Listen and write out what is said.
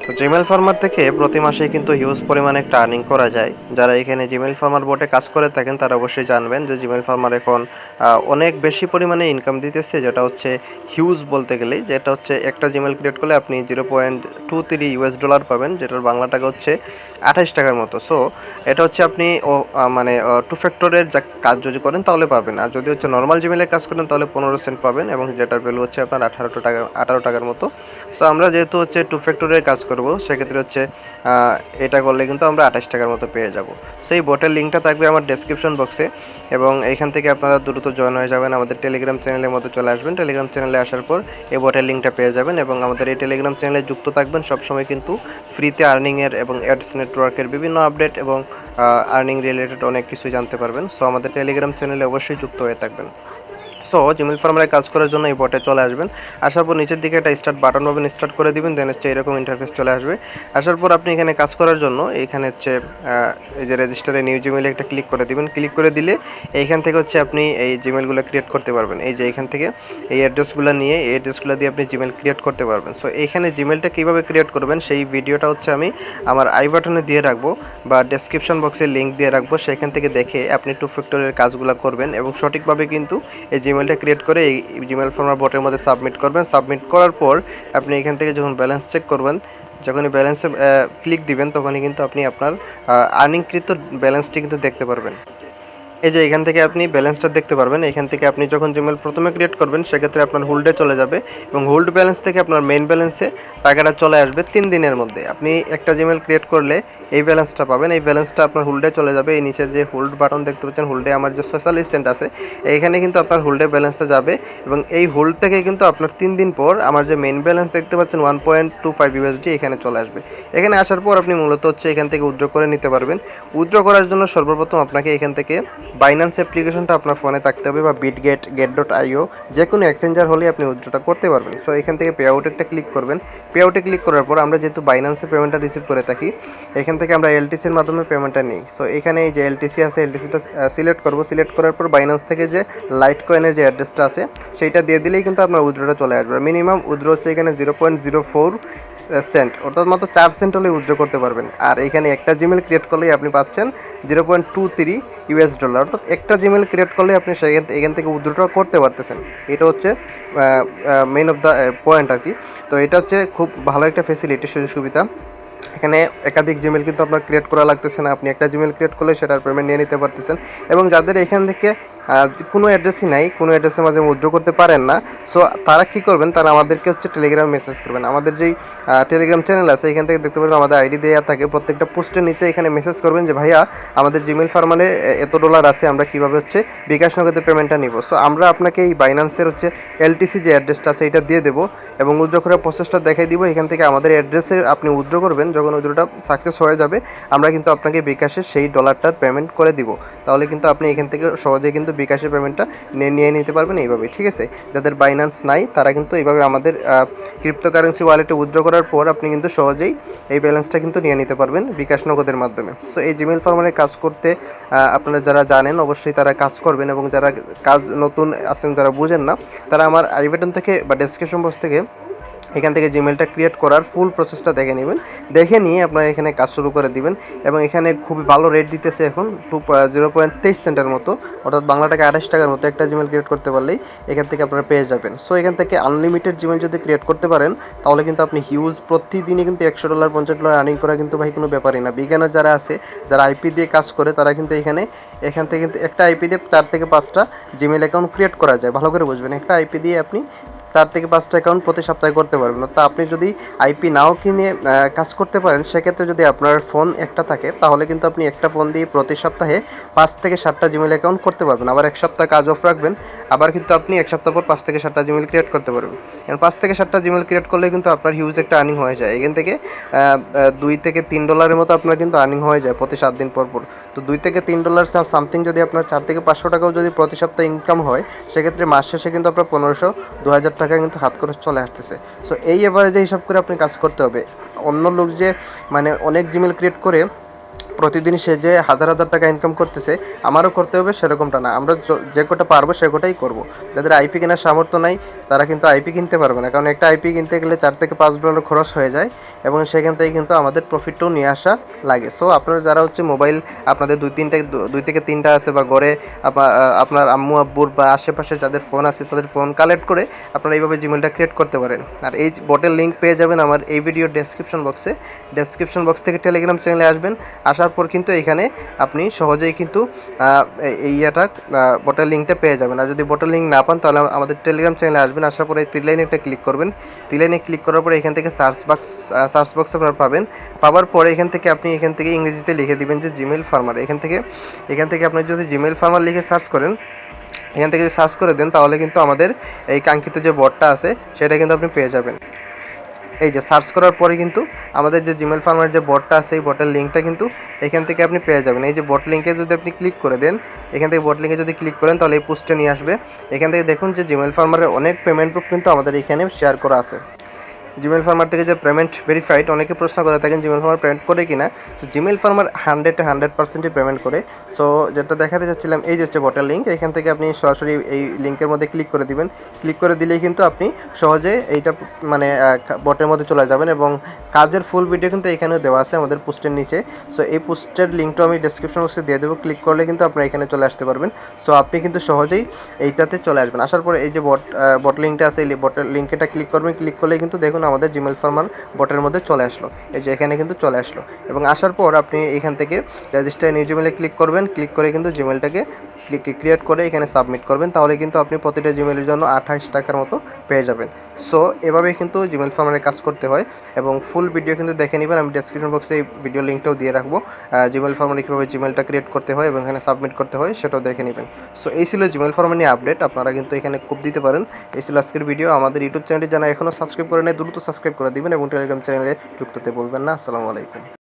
তো Gmail farmer থেকে প্রতি মাসে কিন্তু হিউজ পরিমাণে একটা আর্নিং করা যায়। যারা এখানে জিমেইল ফার্মার বোটে কাজ করে থাকেন তারা অবশ্যই জানবেন যে জিমেইল ফার্মার এখন অনেক বেশি পরিমাণে ইনকাম দিতেছে, যেটা হচ্ছে হিউজ বলতে গেলেই। যেটা হচ্ছে একটা জিমেইল ক্রিয়েট করলে আপনি $0.23 পাবেন, যেটার বাংলা টাকা হচ্ছে 28 টাকার মতো। সো এটা হচ্ছে আপনি মানে টু ফ্যাক্টরের যা কাজ যদি করেন তাহলে পাবেন, আর যদি হচ্ছে নর্মাল জিমেইলে কাজ করেন তাহলে 15 সেন্ট পাবেন, এবং যেটার ভ্যালু হচ্ছে আপনার 18 টাকার মতো। সো আমরা যেহেতু হচ্ছে টু ফ্যাক্টরের কাজ করব, সেক্ষেত্রে হচ্ছে এটা করলে কিন্তু আমরা 28 টাকার মতো পেয়ে যাব। সেই বোটের লিঙ্কটা থাকবে আমার ডেসক্রিপশন বক্সে, এবং এইখান থেকে আপনারা দ্রুত জয়েন হয়ে যাবেন। আমাদের টেলিগ্রাম চ্যানেলের মধ্যে চলে আসবেন। টেলিগ্রাম চ্যানেলে আসার পর এই বোটের লিঙ্কটা পেয়ে যাবেন, এবং আমাদের এই টেলিগ্রাম চ্যানেলে যুক্ত থাকবেন। সবসময় কিন্তু ফ্রিতে আর্নিংয়ের এবং অ্যাডস নেটওয়ার্কের বিভিন্ন আপডেট এবং আর্নিং রিলেটেড অনেক কিছু জানতে পারবেন। সো আমাদের টেলিগ্রাম চ্যানেলে অবশ্যই যুক্ত হয়ে থাকবেন। সো জিমেইল ফার্মারে কাজ করার জন্য এই বটে চলে আসবেন। আসার পর নিচের দিকে একটা স্টার্ট বাটন পাবেন, স্টার্ট করে দিবেন। দেন হচ্ছে এরকম ইন্টারফেস চলে আসবে। আসার পর আপনি এখানে কাজ করার জন্য এইখানে হচ্ছে এই যে রেজিস্টারে নিউ জিমেইলে একটা ক্লিক করে দিবেন। ক্লিক করে দিলে এইখান থেকে হচ্ছে আপনি এই জিমেইলগুলো ক্রিয়েট করতে পারবেন। এই যে এখান থেকে এই অ্যাড্রেসগুলো নিয়ে এই অ্যাড্রেসগুলো দিয়ে আপনি জিমেইল ক্রিয়েট করতে পারবেন। সো এইখানে জিমেইলটা কীভাবে ক্রিয়েট করবেন সেই ভিডিওটা হচ্ছে আমি আমার আই বাটনে দিয়ে রাখবো বা ডেসক্রিপশন বক্সে লিঙ্ক দিয়ে রাখবো। সেখান থেকে দেখে আপনি টু ফ্যাক্টরের কাজগুলো করবেন এবং সঠিকভাবে কিন্তু এই জিমেইলটা ক্রিয়েট করে এই জিমেইল ফার্মার বটের মধ্যে সাবমিট করবেন। সাবমিট করার পর আপনি এখান থেকে যখন ব্যালেন্স চেক করবেন, যখনই ব্যালেন্সে ক্লিক দিবেন, তখনই কিন্তু আপনি আপনার আর্নিংকৃত ব্যালেন্সটি কিন্তু দেখতে পারবেন। এই যে এখান থেকে আপনি ব্যালেন্সটা দেখতে পারবেন। এখান থেকে আপনি যখন জিমেইল প্রথমে ক্রিয়েট করবেন, সেক্ষেত্রে আপনার হোল্ডে চলে যাবে, এবং হোল্ড ব্যালেন্স থেকে আপনার মেইন ব্যালেন্সে টাকাটা চলে আসবে 3 দিনের মধ্যে। আপনি একটা জিমেইল ক্রিয়েট করলে এই ব্যালেন্সটা পাবেন। এই ব্যালেন্সটা আপনার হোল্ডে চলে যাবে। এই নিচের যে হোল্ড বাটন দেখতে পাচ্ছেন, হোল্ডে আমার যে সোশ্যাল অ্যাসিস্ট্যান্ট আছে, এইখানে কিন্তু আপনার হোল্ডে ব্যালেন্সটা যাবে, এবং এই হোল্ড থেকে কিন্তু আপনার 3 দিন পর আমার যে মেইন ব্যালেন্স দেখতে পাচ্ছেন $1.25 এখানে চলে আসবে। এখানে আসার পর আপনি মূলত হচ্ছে এখান থেকে উইথড্র করে নিতে পারবেন। উইথড্র করার জন্য সর্বপ্রথম আপনাকে এখান থেকে বাইন্যান্স অ্যাপ্লিকেশনটা আপনার ফোনে থাকতে হবে, বা বিটগেট, get.io যে কোনো এক্সচেঞ্জার হলে আপনি উইথড্রটা করতে পারবেন। সো এখান থেকে পে আউটে একটা ক্লিক করবেন। পে আউটে ক্লিক করার পর আমরা যেহেতু বাইন্যান্সে পেমেন্টটা রিসিভ করে থাকি, এখান থেকে আমরা এলটিসির মাধ্যমে পেমেন্টটা নিই। সো এখানে এই যে এলটিসি আছে, এলটিসিটা সিলেক্ট করব। সিলেক্ট করার পর বাইন্যান্স থেকে যে লাইট কয়েনের যে অ্যাড্রেসটা আছে সেইটা দিয়ে দিলেই কিন্তু আপনার উইথড্রটা চলে আসবে। মিনিমাম উইথড্র হচ্ছে এখানে 0.04 সেন্ট, অর্থাৎ মাত্র 4 সেন্ট হলে উইথড্র করতে পারবেন। আর এখানে একটা জিমেল ক্রিয়েট করলেই আপনি পাচ্ছেন $0.23, অর্থাৎ একটা জিমেল ক্রিয়েট করলে আপনি এখান থেকে উইথড্র করতে পারতেছেন। এটা হচ্ছে মেইন অফ দ্য পয়েন্ট আর কি। তো এটা হচ্ছে খুব ভালো একটা ফেসিলিটি, সুযোগ সুবিধা। এখানে একাধিক জিমেল কিন্তু আপনার ক্রিয়েট করা লাগতেছে না। আপনি একটা জিমেল ক্রিয়েট করলে সেটার পেমেন্ট নিয়ে নিতে পারতেছেন। এবং যাদের এখান থেকে কোনো অ্যাড্রেসই নাই, কোনো অ্যাড্রেসের মাঝে উইথড্র করতে পারেন না, সো তারা কী করবেন, তারা আমাদেরকে হচ্ছে টেলিগ্রাম মেসেজ করবেন। আমাদের যেই টেলিগ্রাম চ্যানেল আছে, এখান থেকে দেখতে পাবেন আমাদের আইডি দেওয়া থাকে। প্রত্যেকটা পোস্টের নিচে এখানে মেসেজ করবেন যে ভাইয়া আমাদের জিমেল ফার্মারে এত ডলার আছে, আমরা কীভাবে হচ্ছে বিকাশ নগদে পেমেন্টটা নিব। সো আমরা আপনাকে এই বাইন্যান্সের হচ্ছে এলটিসি যে অ্যাড্রেসটা আছে এটা দিয়ে দেবো, এবং উইথড্র করার প্রসেসটা দেখাই দিব। এখান থেকে আমাদের অ্যাড্রেসে আপনি উইথড্র করবেন। যখন উইথড্রটা সাকসেস হয়ে যাবে, আমরা কিন্তু আপনাকে বিকাশে সেই ডলারটার পেমেন্ট করে দিব। তাহলে কিন্তু আপনি এখান থেকে সহজে কিন্তু বিকাশের পেমেন্টটা নিয়ে নিতে পারবেন এইভাবে, ঠিক আছে। যাদের বাইন্যান্স নাই তারা কিন্তু এইভাবে আমাদের ক্রিপ্টোকারেন্সি ওয়ালেটে উইথড্র করার পর আপনি কিন্তু সহজেই এই ব্যালেন্সটা কিন্তু নিয়ে নিতে পারবেন বিকাশ নগদের মাধ্যমে। সো এই জিমেল ফার্মারে কাজ করতে আপনারা যারা জানেন অবশ্যই তারা কাজ করবেন, এবং যারা কাজ নতুন আছেন, যারা বুঝেন না, তারা আমার আই বাটন থেকে বা ডেসক্রিপশন বক্স থেকে এখান থেকে জিমেলটা ক্রিয়েট করার ফুল প্রসেসটা দেখে নেবেন। দেখে নিয়ে আপনারা এখানে কাজ শুরু করে দিবেন। এবং এখানে খুবই ভালো রেট দিতেছে এখন 0.23 সেন্টের মতো, অর্থাৎ বাংলা টাকা 28 টাকার মতো একটা জিমেল ক্রিয়েট করতে পারলেই এখান থেকে আপনারা পেয়ে যাবেন। সো এখান থেকে আনলিমিটেড জিমেল যদি ক্রিয়েট করতে পারেন, তাহলে কিন্তু আপনি হিউজ প্রতিদিনই কিন্তু $100, $50 আর্নিং করা কিন্তু ভাই কোনো ব্যাপারই না। বিজ্ঞানের যারা আছে, যারা আইপি দিয়ে কাজ করে, তারা কিন্তু এখান থেকে কিন্তু একটা আইপি দিয়ে 4 থেকে 5টা জিমেল অ্যাকাউন্ট ক্রিয়েট করা যায়। ভালো করে বুঝবেন, একটা আইপি দিয়ে আপনি 4 থেকে 5টা অ্যাকাউন্ট প্রতি সপ্তাহে করতে পারবেন। তো আপনি যদি আইপি নাও কিনে কাজ করতে পারেন, সেক্ষেত্রে যদি আপনার ফোন একটা থাকে, তাহলে কিন্তু আপনি একটা ফোন দিয়ে প্রতি সপ্তাহে 5 থেকে 7টা জিমেল অ্যাকাউন্ট করতে পারবেন। আবার এক সপ্তাহ কাজ অফ রাখবেন, আবার কিন্তু আপনি এক সপ্তাহ পর 5 থেকে 7টা জিমেল ক্রিয়েট করতে পারবেন। এবং 5 থেকে 7টা জিমেল ক্রিয়েট করলে কিন্তু আপনার হিউজ একটা আর্নিং হয়ে যায়। এখান থেকে $2 থেকে $3 মতো আপনার কিন্তু আর্নিং হয়ে যায় প্রতি 7 দিন পর পর। তো $2 থেকে $3 সামথিং যদি আপনার 4 থেকে 500 টাকাও যদি প্রতি সপ্তাহে ইনকাম হয়, সেক্ষেত্রে মাস শেষে কিন্তু আপনার 1500, 2000 টাকা কিন্তু হাত খরচ চলে আসতেছে। সো এই এভারেজে হিসাব করে আপনি কাজ করতে হবে। অন্য লোক যে মানে অনেক জিমেল ক্রিয়েট করে প্রতিদিন সে যে হাজার হাজার টাকা ইনকাম করতেছে আমারও করতে হবে সেরকমটা না। আমরা যে কটা পারবো সে কটাই করবো। যাদের আইপি কেনার সামর্থ্য নাই তারা কিন্তু আইপি কিনতে পারবে না, কারণ একটা আইপি কিনতে গেলে $4 থেকে $5 খরচ হয়ে যায় এবং সেখান থেকে কিন্তু আমাদের প্রফিটটাও নিয়ে আসা লাগে। সো আপনারা যারা হচ্ছে মোবাইল আপনাদের দুই থেকে তিনটা আছে বা ঘরে আপনার আম্মু আব্বুর বা আশেপাশে যাদের ফোন আছে তাদের ফোন কালেক্ট করে আপনারা এইভাবে জিমেলটা ক্রিয়েট করতে পারেন। আর এই বটের লিঙ্ক পেয়ে যাবেন আমার এই ভিডিওর ডেসক্রিপশন বক্স থেকে টেলিগ্রাম চ্যানেলে আসবেন। আসার পর কিন্তু এখানে আপনি সহজেই কিন্তু বটের লিঙ্কটা পেয়ে যাবেন। আর যদি বটের লিঙ্ক না পান তাহলে আমাদের টেলিগ্রাম চ্যানেলে আসবেন। আসার পরে থ্রি লাইনে একটা ক্লিক করবেন। থ্রি লাইনে ক্লিক করার পরে এখান থেকে সার্চ বক্স আপনারা পাবেন। পাওয়ার পরে এখান থেকে ইংরেজিতে লিখে দিবেন যে জিমেল ফার্মার। এখান থেকে আপনি যদি জিমেল ফার্মার লিখে সার্চ করেন, এখান থেকে যদি সার্চ করে দেন তাহলে কিন্তু আমাদের এই কাঙ্ক্ষিত যে বটটা আছে সেটা কিন্তু আপনি পেয়ে যাবেন। এই যে সার্চ করার পরে কিন্তু আমাদের যে জিমেল ফার্মার যে বটটা আছে এই বটের লিঙ্কটা কিন্তু এখান থেকে আপনি পেয়ে যাবেন। এই যে বট লিঙ্কে যদি আপনি ক্লিক করে দেন, এখান থেকে বট লিঙ্কে যদি ক্লিক করেন তাহলে এই পোস্টে নিয়ে আসবে। এখান থেকে দেখুন যে জিমেল ফার্মারের অনেক পেমেন্ট প্রুফ কিন্তু আমাদের এখানে শেয়ার করা আছে। জিমেল ফার্মার থেকে যে পেমেন্ট ভেরিফাইড, অনেকে প্রশ্ন করে থাকেন জিমেল ফার্মার পেমেন্ট করে কিনা। সো জিমেল ফার্মার 100% পেমেন্ট করে। সো যেটা দেখাতে চাচ্ছিলাম এই যে হচ্ছে বটের লিঙ্ক, এখান থেকে আপনি সরাসরি এই লিঙ্কের মধ্যে ক্লিক করে দিবেন। ক্লিক করে দিলেই কিন্তু আপনি সহজে এইটা মানে বটের মধ্যে চলে যাবেন এবং কাজের ফুল ভিডিও কিন্তু এখানেও দেওয়া আছে আমাদের পোস্টের নিচে। সো এই পোস্টের লিঙ্কটা আমি ডেসক্রিপশন বক্সে দিয়ে দেবো। ক্লিক করলে কিন্তু আপনারা এখানে চলে আসতে পারবেন। সো আপনি কিন্তু সহজেই এইটাতে চলে আসবেন। আসার পরে এই যে বট লিঙ্কটা আছে, এই বটের লিঙ্কটা ক্লিক করবেন। ক্লিক করলে কিন্তু দেখুন আমাদের জিমেল ফার্মার বটের মধ্যে চলে আসলো। এই যে এখানে কিন্তু চলে আসলো এবং আসার পর আপনি এখান থেকে রেজিস্টার নিউ জিমেলে ক্লিক করবেন। ক্লিক করে কিন্তু জিমেলটাকে ক্রিয়েট করে এখানে সাবমিট করবেন। তাহলে কিন্তু আপনি প্রতিটা জিমেলের জন্য 28 টাকার মতো পেয়ে যাবেন। সো এভাবেই কিন্তু জিমেল ফার্মারের কাজ করতে হয় এবং ফুল ভিডিও কিন্তু দেখে নেবেন। আমি ডেসক্রিপশন বক্সে এই ভিডিও লিঙ্কটাও দিয়ে রাখবো। জিমেল ফার্মারে কীভাবে জিমেলটা ক্রিয়েট করতে হয় এবং এখানে সাবমিট করতে হয় সেটাও দেখে নেবেন। সো এই ছিল জিমেল ফার্মার নিয়ে আপডেট। আপনারা কিন্তু এখানে খুব দিতে পারেন। এই ছিল আজকের ভিডিও। আমাদের ইউটিউব চ্যানেলটি যারা এখনও সাবস্ক্রাইব করে নেয় দ্রুত সাবস্ক্রাইব করে দিবেন এবং টেলিগ্রাম চ্যানেলে যুক্ত হতে বলবেন না। আসসালামু আলাইকুম।